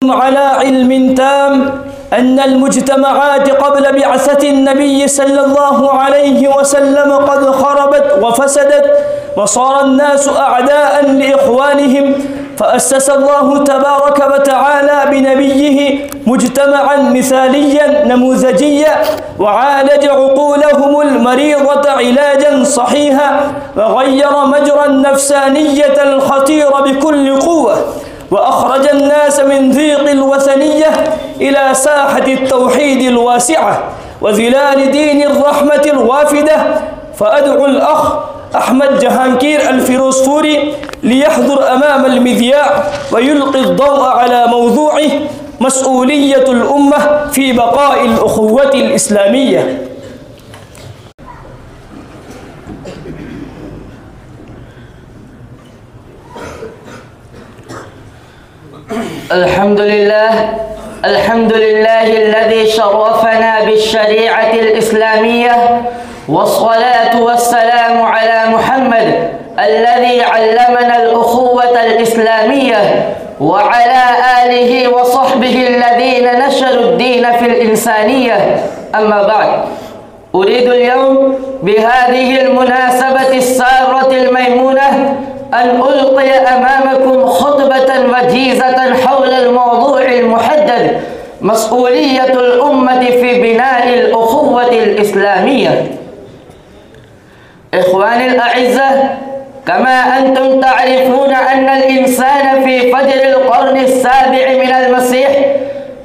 على علم تام أن المجتمعات قبل بعثة النبي صلى الله عليه وسلم قد خربت وفسدت، وصار الناس أعداء لإخوانهم، فأسس الله تبارك وتعالى بنبيه مجتمعا مثاليا نموذجيا، وعالج عقولهم المريضة علاجا صحيحا، وغير مجرى النفسانية الخطير بكل قوة، وأخرج الناس من ضيق الوثنية إلى ساحة التوحيد الواسعة وظلال دين الرحمة الوافدة. فأدعو الأخ أحمد جهانكير الفيروسفوري ليحضر أمام المذياع ويلقي الضوء على موضوعه مسؤولية الأمة في بقاء الأخوة الإسلامية. الحمد لله الذي شرفنا بالشريعة الإسلامية، والصلاة والسلام على محمد الذي علمنا الأخوة الإسلامية، وعلى آله وصحبه الذين نشروا الدين في الإنسانية. أما بعد، أريد اليوم بهذه المناسبة السارة الميمونة أن ألقي أمامكم خطبة وجيزة حول الموضوع المحدد: مسؤولية الأمة في بناء الأخوة الإسلامية. إخواني الأعزة، كما أنتم تعرفون أن الإنسان في فجر القرن السابع من المسيح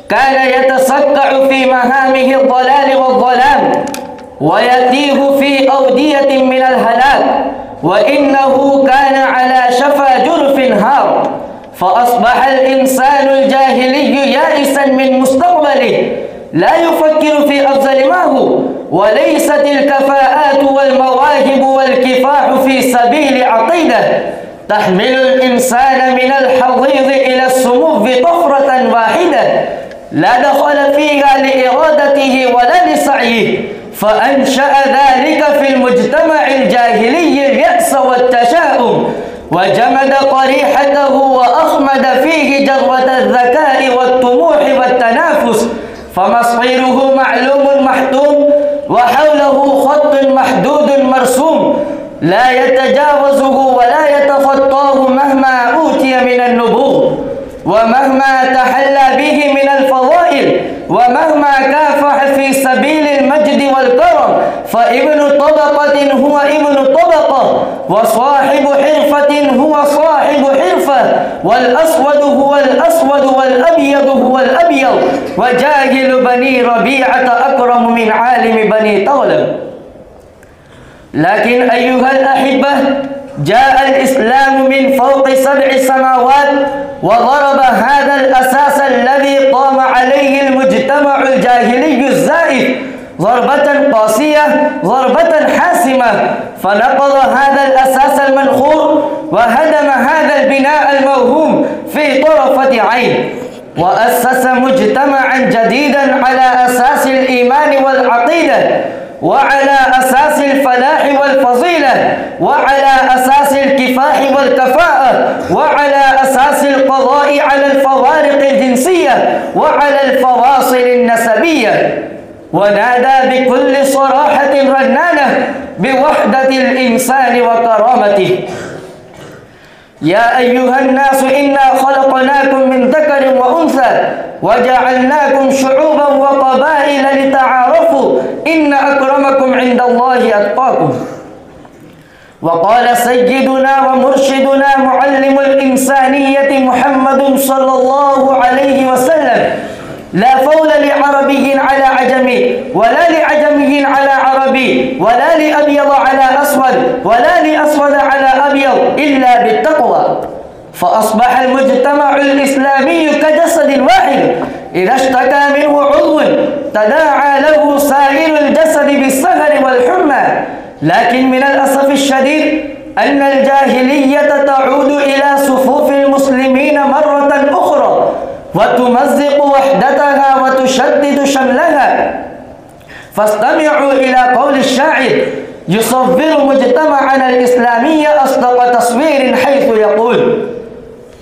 كان يتسكع في مهامه الضلال والظلام، ويتيه في أودية من الهلاك، وإنه كان على شفا جرف هار، فأصبح الإنسان الجاهلي يائسا من مستقبله، لا يفكر في أفضل ما هو، وليست الكفاءات والمواهب والكفاح في سبيل عقيدة تحمل الإنسان من الحضيض إلى السمو طفرة واحدة لا دخل فيها لإرادته ولا لسعيه، فأنشأ ذلك في المجتمع الجاهلي اليأس والتشاؤم، وجمد قريحته وأخمد فيه جرة الذكاء والطموح والتنافس، فمصيره معلوم محتوم، وحوله خط محدود مرسوم لا يتجاوزه ولا يتخطاه مهما أوتي من النبوغ، ومهما تحلى به من الفضائل، ومهما كافح في سبيل المجد والكرم، فابن طبقة هو ابن طبقة، وصاحب حرفة هو صاحب حرفة، والأسود هو الأسود، والأبيض هو الأبيض، وجاهل بني ربيعة أكرم من عالم بني طغلب. لكن أيها الأحبة، جاء الإسلام من فوق 7 سماوات وضرب هذا الأساس الذي قام عليه المجتمع الجاهلي الزائف ضربة قاسية، ضربة حاسمة، فنقض هذا الأساس المنخور، وهدم هذا البناء الموهوم في طرفة عين، وأسس مجتمعا جديدا على أساس الإيمان والعقيدة، وعلى أساس الفلاح والفضيلة، وعلى أساس الكفاح والكفاءة، وعلى أساس القضاء على الفوارق الجنسية وعلى الفواصل النسبية، ونادى بكل صراحة رنانة بوحدة الإنسان وكرامته: يا أيها الناس إنا خلقناكم من ذكر وأنثى وجعلناكم شعوبا وقبائل لتعارفوا إن أكرمكم عند الله أتقاكم. وقال سيدنا ومرشدنا معلم الإنسانية محمد صلى الله عليه وسلم: لا فول لعربي على عجمي، ولا لعجمي على عربي، ولا لأبيض على أسود، ولا لأسود على أبيض، إلا بالتقوى. فأصبح المجتمع الإسلامي كجسد واحد، إذا اشتكى منه عضو تداعى له سائر الجسد بالسهر والحمى. لكن من الأسف الشديد أن الجاهلية تعود إلى صفوف المسلمين مرة أخرى، وتمزق وحدتها وتشدد شملها. فاستمعوا إلى قول الشاعر: يصور مجتمعنا الإسلامي أصدق تصوير، حيث يقول: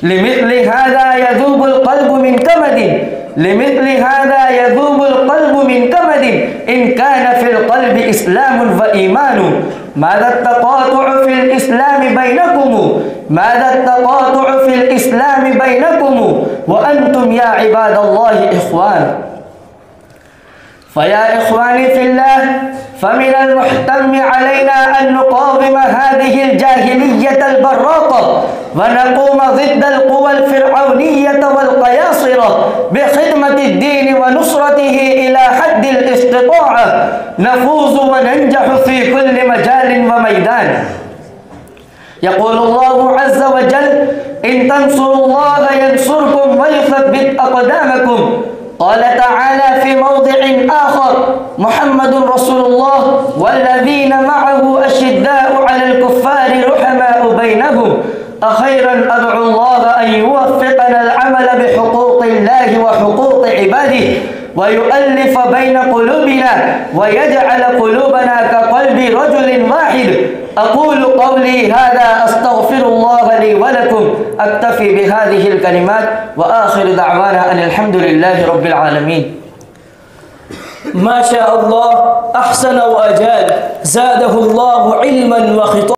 لمثل هذا يذوب القلب من كمد، لمثل هذا يذوب القلب من كمد إن كان في القلب إسلام وإيمان. ماذا التقاطع في الإسلام بينكم؟ ماذا التقاطع في الإسلام بينكم وأنتم يا عباد الله إخوان؟ فيا إخواني في الله، فمن المحتم علينا أن نقاوم هذه الجاهلية البراقة ونقوم ضد القوى الفرعونية والقياصرة بخدمة الدين ونصرته إلى حد الاستطاعة، نفوز وننجح في كل مجال وميدان. يقول الله عز وجل: إن تنصروا الله ينصركم ويثبت أقدامكم. قال تعالى في موضع آخر: محمد رسول الله والذين معه أشداء على الكفار رحماء بينهم. أخيرا أدعو الله أن يوفقنا العمل بحقوق الله وحقوق عباده ويؤلف بين قلوبنا ويجعل قلوبنا كقلب رجل واحد. أقول قولي هذا، أستغفر الله لي ولكم، أكتفي بهذه الكلمات، وآخر دعوانا أن الحمد لله رب العالمين. ما شاء الله، أحسن وأجاد، زاده الله علما وخطابا.